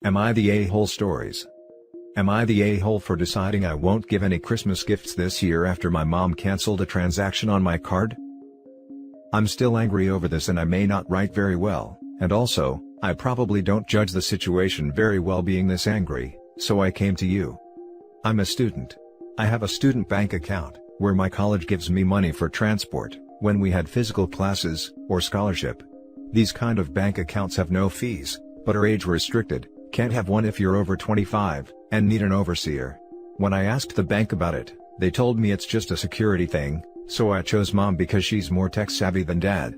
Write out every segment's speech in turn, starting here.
Am I the a-hole stories? Am I the a-hole for deciding I won't give any Christmas gifts this year after my mom canceled a transaction on my card? I'm still angry over this and I may not write very well, and also, I probably don't judge the situation very well being this angry, so I came to you. I'm a student. I have a student bank account, where my college gives me money for transport, when we had physical classes, or scholarship. These kind of bank accounts have no fees, but are age restricted, can't have one if you're over 25, and need an overseer. When I asked the bank about it, they told me it's just a security thing, so I chose mom because she's more tech savvy than dad.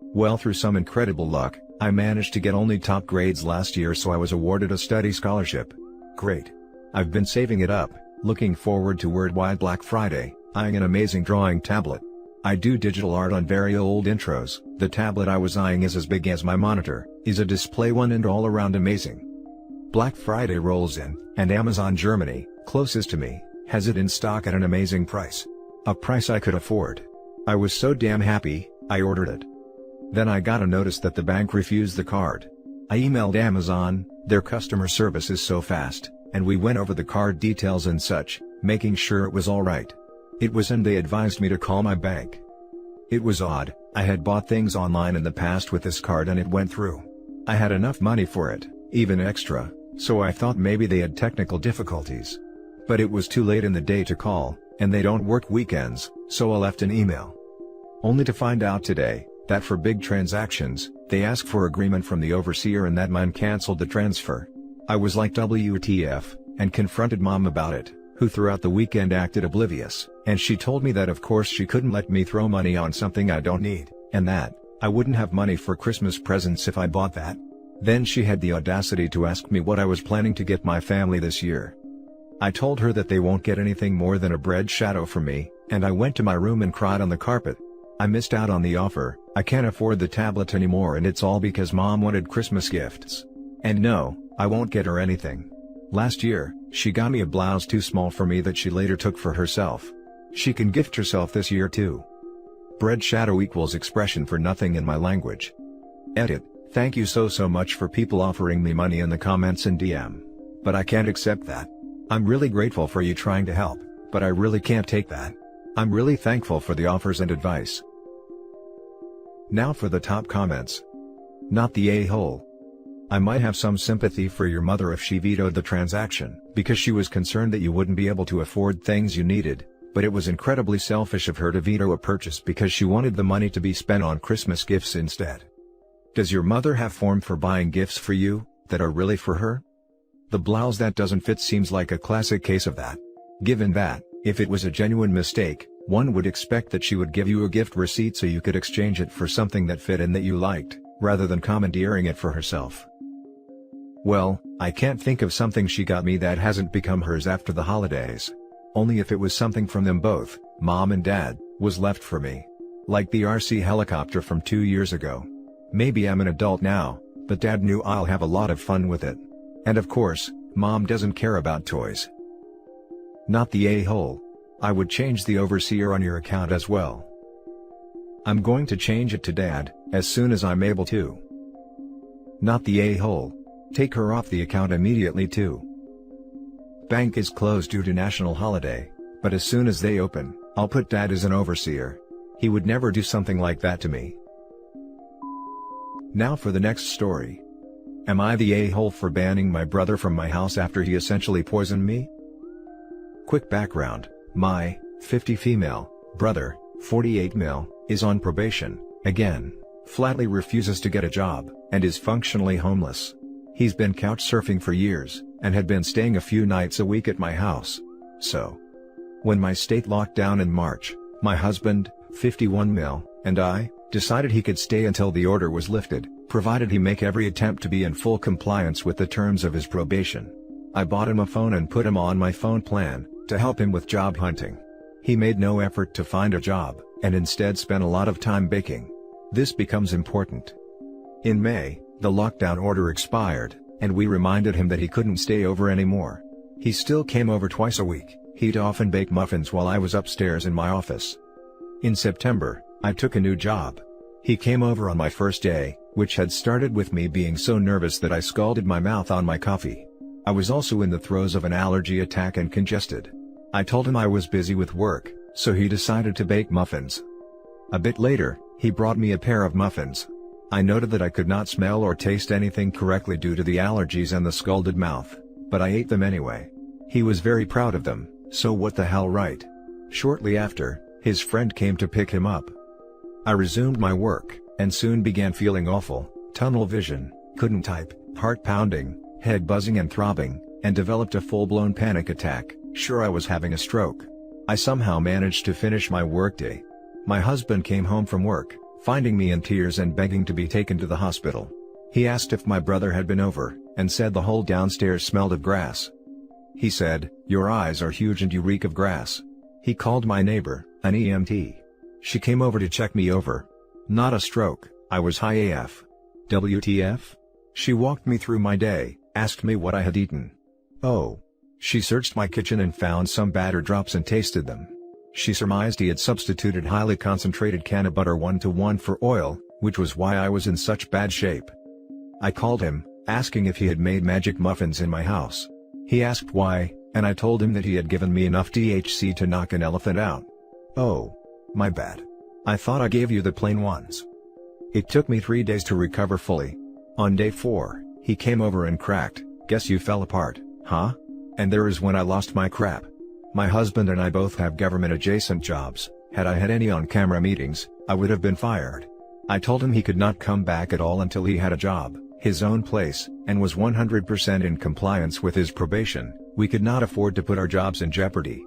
Well, through some incredible luck, I managed to get only top grades last year, so I was awarded a study scholarship. Great. I've been saving it up, looking forward to Worldwide Black Friday, eyeing an amazing drawing tablet. I do digital art on very old intros. The tablet I was eyeing is as big as my monitor, is a display one and all around amazing. Black Friday rolls in, and Amazon Germany, closest to me, has it in stock at an amazing price. A price I could afford. I was so damn happy, I ordered it. Then I got a notice that the bank refused the card. I emailed Amazon, their customer service is so fast, and we went over the card details and such, making sure it was alright. It was, and they advised me to call my bank. It was odd, I had bought things online in the past with this card and it went through. I had enough money for it, even extra, so I thought maybe they had technical difficulties. But it was too late in the day to call, and they don't work weekends, so I left an email. Only to find out today, that for big transactions, they ask for agreement from the overseer and that mine canceled the transfer. I was like WTF, and confronted mom about it, who throughout the weekend acted oblivious, and she told me that of course she couldn't let me throw money on something I don't need, and that I wouldn't have money for Christmas presents if I bought that. Then she had the audacity to ask me what I was planning to get my family this year. I told her that they won't get anything more than a bread shadow from me, and I went to my room and cried on the carpet. I missed out on the offer, I can't afford the tablet anymore, and it's all because mom wanted Christmas gifts. And no, I won't get her anything. Last year, she got me a blouse too small for me that she later took for herself. She can gift herself this year too. Bread shadow equals expression for nothing in my language. Edit. Thank you so much for people offering me money in the comments and DM. But I can't accept that. I'm really grateful for you trying to help, but I really can't take that. I'm really thankful for the offers and advice. Now for the top comments. Not the a-hole. I might have some sympathy for your mother if she vetoed the transaction, because she was concerned that you wouldn't be able to afford things you needed, but it was incredibly selfish of her to veto a purchase because she wanted the money to be spent on Christmas gifts instead. Does your mother have form for buying gifts for you, that are really for her? The blouse that doesn't fit seems like a classic case of that. Given that, if it was a genuine mistake, one would expect that she would give you a gift receipt so you could exchange it for something that fit and that you liked, rather than commandeering it for herself. Well, I can't think of something she got me that hasn't become hers after the holidays. Only if it was something from them both, mom and dad, was left for me. Like the RC helicopter from 2 years ago. Maybe I'm an adult now, but dad knew I'll have a lot of fun with it. And of course, mom doesn't care about toys. Not the a-hole. I would change the overseer on your account as well. I'm going to change it to dad, as soon as I'm able to. Not the a-hole. Take her off the account immediately too. Bank is closed due to national holiday, but as soon as they open, I'll put dad as an overseer. He would never do something like that to me. Now for the next story. Am I the a-hole for banning my brother from my house after he essentially poisoned me? Quick background, my 50 female brother, 48 male, is on probation, again, flatly refuses to get a job, and is functionally homeless. He's been couch surfing for years, and had been staying a few nights a week at my house. So, when my state locked down in March, my husband, 51 male, and I, decided he could stay until the order was lifted, provided he make every attempt to be in full compliance with the terms of his probation. I bought him a phone and put him on my phone plan, to help him with job hunting. He made no effort to find a job, and instead spent a lot of time baking. This becomes important. In May, the lockdown order expired, and we reminded him that he couldn't stay over anymore. He still came over twice a week. He'd often bake muffins while I was upstairs in my office. In September, I took a new job. He came over on my first day, which had started with me being so nervous that I scalded my mouth on my coffee. I was also in the throes of an allergy attack and congested. I told him I was busy with work, so he decided to bake muffins. A bit later, he brought me a pair of muffins. I noted that I could not smell or taste anything correctly due to the allergies and the scalded mouth, but I ate them anyway. He was very proud of them, so what the hell, right? Shortly after, his friend came to pick him up. I resumed my work, and soon began feeling awful, tunnel vision, couldn't type, heart pounding, head buzzing and throbbing, and developed a full-blown panic attack, sure I was having a stroke. I somehow managed to finish my workday. My husband came home from work, finding me in tears and begging to be taken to the hospital. He asked if my brother had been over, and said the whole downstairs smelled of grass. He said, "Your eyes are huge and you reek of grass." He called my neighbor, an EMT. She came over to check me over. Not a stroke, I was high AF. WTF? She walked me through my day, asked me what I had eaten. Oh. She searched my kitchen and found some batter drops and tasted them. She surmised he had substituted highly concentrated can of butter 1:1 for oil, which was why I was in such bad shape. I called him, asking if he had made magic muffins in my house. He asked why, and I told him that he had given me enough THC to knock an elephant out. Oh. My bad. I thought I gave you the plain ones. It took me 3 days to recover fully. On day 4, he came over and cracked, "Guess you fell apart, huh?" And there is when I lost my crap. My husband and I both have government-adjacent jobs. Had I had any on-camera meetings, I would have been fired. I told him he could not come back at all until he had a job, his own place, and was 100% in compliance with his probation. We could not afford to put our jobs in jeopardy.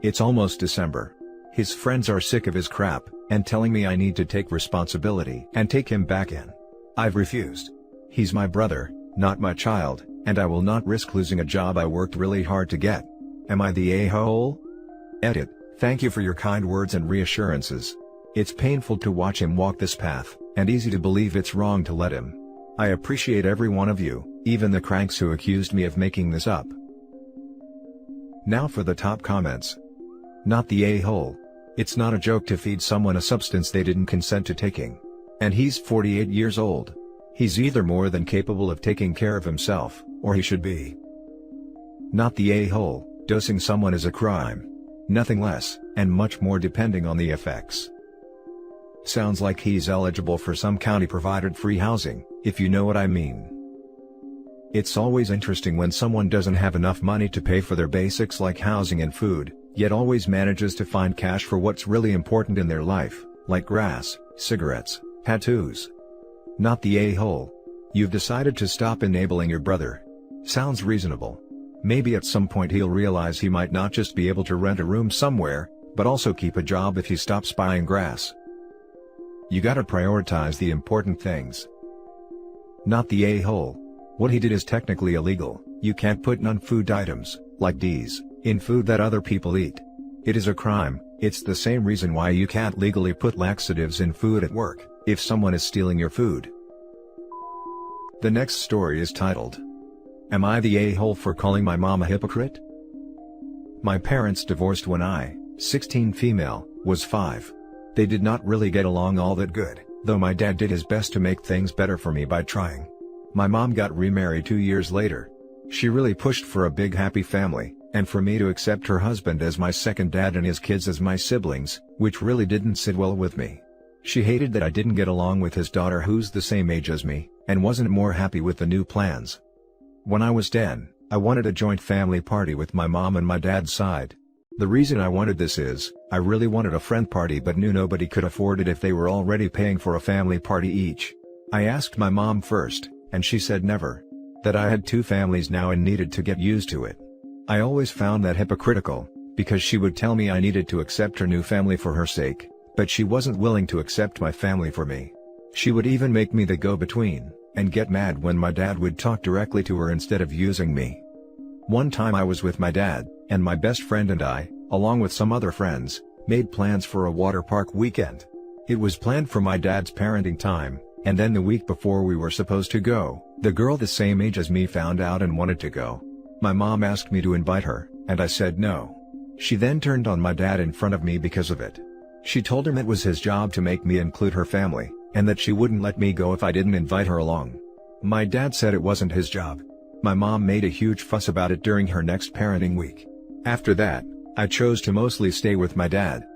It's almost December. His friends are sick of his crap, and telling me I need to take responsibility and take him back in. I've refused. He's my brother, not my child, and I will not risk losing a job I worked really hard to get. Am I the a-hole? Edit. Thank you for your kind words and reassurances. It's painful to watch him walk this path, and easy to believe it's wrong to let him. I appreciate every one of you, even the cranks who accused me of making this up. Now for the top comments. Not the a-hole. It's not a joke to feed someone a substance they didn't consent to taking. And he's 48 years old. He's either more than capable of taking care of himself, or he should be. Not the a-hole. Dosing someone is a crime. Nothing less, and much more depending on the effects. Sounds like he's eligible for some county-provided free housing, if you know what I mean. It's always interesting when someone doesn't have enough money to pay for their basics like housing and food, yet always manages to find cash for what's really important in their life, like grass, cigarettes, tattoos. Not the a-hole. You've decided to stop enabling your brother. Sounds reasonable. Maybe at some point he'll realize he might not just be able to rent a room somewhere, but also keep a job if he stops buying grass. You gotta prioritize the important things. Not the a-hole. What he did is technically illegal. You can't put non-food items, like D's, in food that other people eat. It is a crime. It's the same reason why you can't legally put laxatives in food at work, if someone is stealing your food. The next story is titled, "Am I the a-hole for calling my mom a hypocrite?" My parents divorced when I, 16 female, was 5. They did not really get along all that good, though my dad did his best to make things better for me by trying. My mom got remarried 2 years later. She really pushed for a big happy family, and for me to accept her husband as my second dad and his kids as my siblings, which really didn't sit well with me. She hated that I didn't get along with his daughter who's the same age as me, and wasn't more happy with the new plans. When I was 10, I wanted a joint family party with my mom and my dad's side. The reason I wanted this is, I really wanted a friend party but knew nobody could afford it if they were already paying for a family party each. I asked my mom first, and she said never. That I had 2 families now and needed to get used to it. I always found that hypocritical, because she would tell me I needed to accept her new family for her sake, but she wasn't willing to accept my family for me. She would even make me the go-between, and get mad when my dad would talk directly to her instead of using me. One time I was with my dad, and my best friend and I, along with some other friends, made plans for a water park weekend. It was planned for my dad's parenting time, and then the week before we were supposed to go, the girl the same age as me found out and wanted to go. My mom asked me to invite her, and I said no. She then turned on my dad in front of me because of it. She told him it was his job to make me include her family, and that she wouldn't let me go if I didn't invite her along. My dad said it wasn't his job. My mom made a huge fuss about it during her next parenting week. After that, I chose to mostly stay with my dad.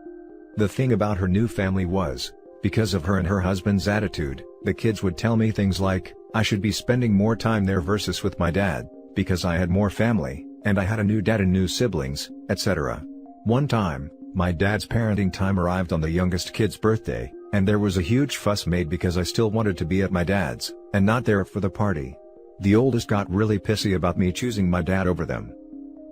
The thing about her new family was, because of her and her husband's attitude, the kids would tell me things like, I should be spending more time there versus with my dad, because I had more family, and I had a new dad and new siblings, etc. One time, my dad's parenting time arrived on the youngest kid's birthday, and there was a huge fuss made because I still wanted to be at my dad's, and not there for the party. The oldest got really pissy about me choosing my dad over them.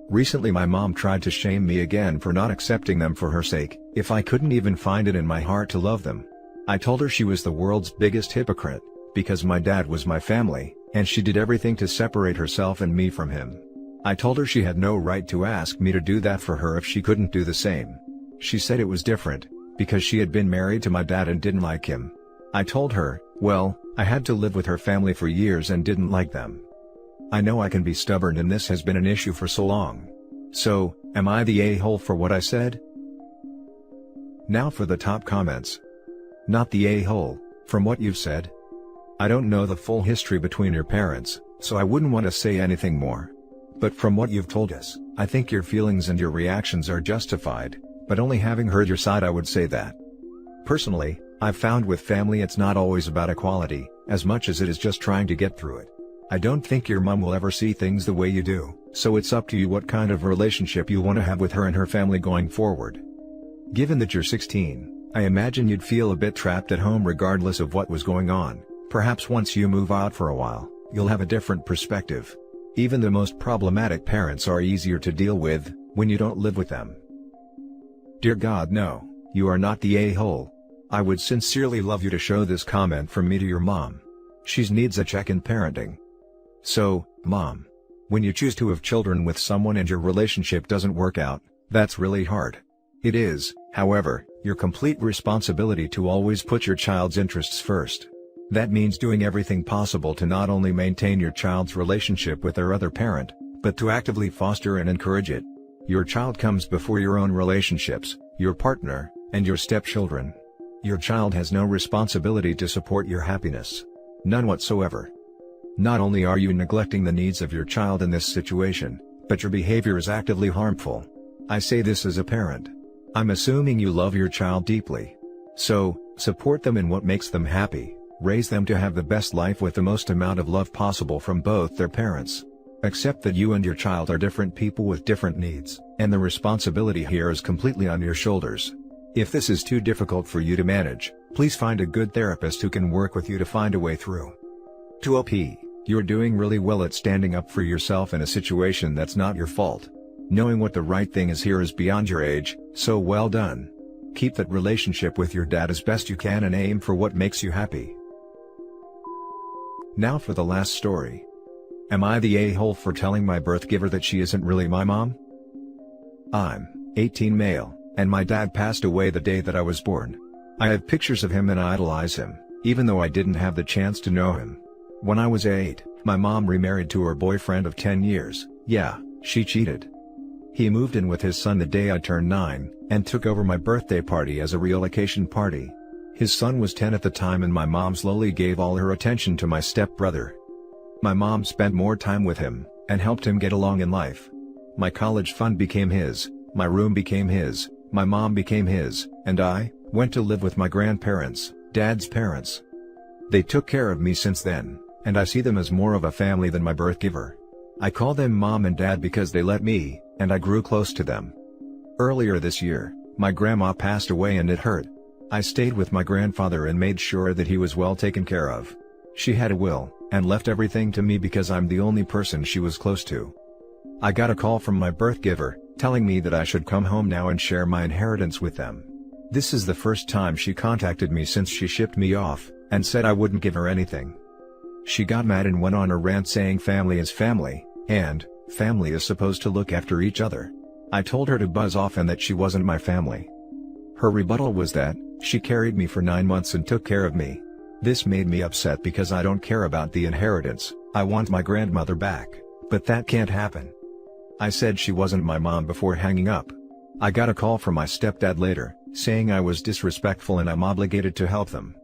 Recently my mom tried to shame me again for not accepting them for her sake, if I couldn't even find it in my heart to love them. I told her she was the world's biggest hypocrite, because my dad was my family, and she did everything to separate herself and me from him. I told her she had no right to ask me to do that for her if she couldn't do the same. She said it was different, because she had been married to my dad and didn't like him. I told her, well, I had to live with her family for years and didn't like them. I know I can be stubborn and this has been an issue for so long. So, am I the a-hole for what I said? Now for the top comments. Not the a-hole, from what you've said. I don't know the full history between your parents, so I wouldn't want to say anything more. But from what you've told us, I think your feelings and your reactions are justified, but only having heard your side I would say that. Personally, I've found with family it's not always about equality, as much as it is just trying to get through it. I don't think your mom will ever see things the way you do, so it's up to you what kind of relationship you want to have with her and her family going forward. Given that you're 16, I imagine you'd feel a bit trapped at home regardless of what was going on. Perhaps once you move out for a while, you'll have a different perspective. Even the most problematic parents are easier to deal with, when you don't live with them. Dear God, no, you are not the a-hole. I would sincerely love you to show this comment from me to your mom. She needs a check in parenting. So, Mom, when you choose to have children with someone and your relationship doesn't work out, that's really hard. It is, however, your complete responsibility to always put your child's interests first. That means doing everything possible to not only maintain your child's relationship with their other parent, but to actively foster and encourage it. Your child comes before your own relationships, your partner, and your stepchildren. Your child has no responsibility to support your happiness. None whatsoever. Not only are you neglecting the needs of your child in this situation, but your behavior is actively harmful. I say this as a parent. I'm assuming you love your child deeply. So, support them in what makes them happy. Raise them to have the best life with the most amount of love possible from both their parents. Accept that you and your child are different people with different needs, and the responsibility here is completely on your shoulders. If this is too difficult for you to manage, please find a good therapist who can work with you to find a way through. 2OP, you're doing really well at standing up for yourself in a situation that's not your fault. Knowing what the right thing is here is beyond your age, so well done. Keep that relationship with your dad as best you can and aim for what makes you happy. Now for the last story. Am I the a-hole for telling my birth giver that she isn't really my mom? I'm 18 male, and my dad passed away the day that I was born. I have pictures of him and I idolize him, even though I didn't have the chance to know him. When I was 8, my mom remarried to her boyfriend of 10 years, yeah, she cheated. He moved in with his son the day I turned 9, and took over my birthday party as a relocation party. His son was 10 at the time and my mom slowly gave all her attention to my stepbrother. My mom spent more time with him, and helped him get along in life. My college fund became his, my room became his, my mom became his, and I went to live with my grandparents, Dad's parents. They took care of me since then, and I see them as more of a family than my birth giver. I call them Mom and Dad because they let me, and I grew close to them. Earlier this year, my grandma passed away and it hurt. I stayed with my grandfather and made sure that he was well taken care of. She had a will, and left everything to me because I'm the only person she was close to. I got a call from my birth giver, telling me that I should come home now and share my inheritance with them. This is the first time she contacted me since she shipped me off, and said I wouldn't give her anything. She got mad and went on a rant saying family is family, and family is supposed to look after each other. I told her to buzz off and that she wasn't my family. Her rebuttal was that she carried me for 9 months and took care of me. This made me upset because I don't care about the inheritance. I want my grandmother back, but that can't happen. I said she wasn't my mom before hanging up. I got a call from my stepdad later, saying I was disrespectful and I'm obligated to help them.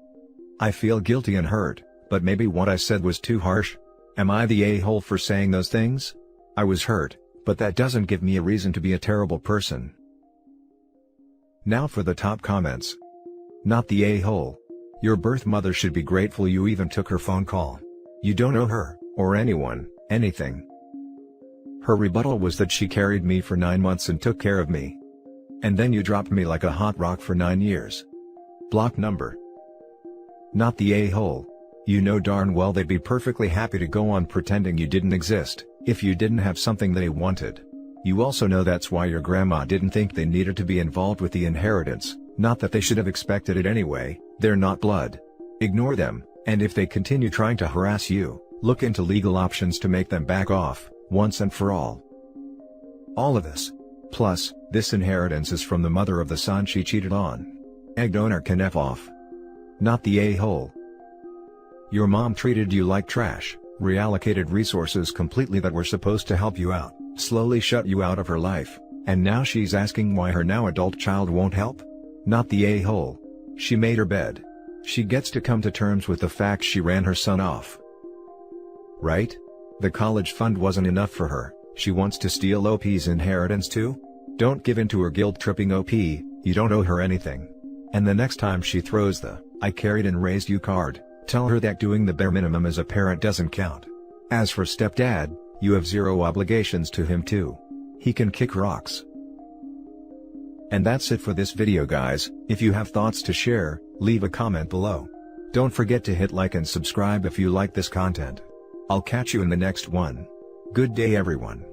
I feel guilty and hurt, but maybe what I said was too harsh? Am I the a-hole for saying those things? I was hurt, but that doesn't give me a reason to be a terrible person. Now for the top comments. Not the a-hole. Your birth mother should be grateful you even took her phone call. You don't owe her, or anyone, anything. Her rebuttal was that she carried me for 9 months and took care of me. And then you dropped me like a hot rock for 9 years. Block number. Not the a-hole. You know darn well they'd be perfectly happy to go on pretending you didn't exist, if you didn't have something they wanted. You also know that's why your grandma didn't think they needed to be involved with the inheritance, not that they should have expected it anyway. They're not blood. Ignore them, and if they continue trying to harass you, look into legal options to make them back off, once and for all. All of this. Plus, this inheritance is from the mother of the son she cheated on. Egg donor can F off. Not the a-hole. Your mom treated you like trash, reallocated resources completely that were supposed to help you out, slowly shut you out of her life, and now she's asking why her now adult child won't help? Not the a-hole. She made her bed. She gets to come to terms with the fact she ran her son off. Right? The college fund wasn't enough for her, she wants to steal OP's inheritance too? Don't give in to her guilt-tripping OP, you don't owe her anything. And the next time she throws the "I carried and raised you" card, tell her that doing the bare minimum as a parent doesn't count. As for stepdad, you have zero obligations to him too. He can kick rocks. And that's it for this video guys. If you have thoughts to share, leave a comment below. Don't forget to hit like and subscribe if you like this content. I'll catch you in the next one. Good day everyone.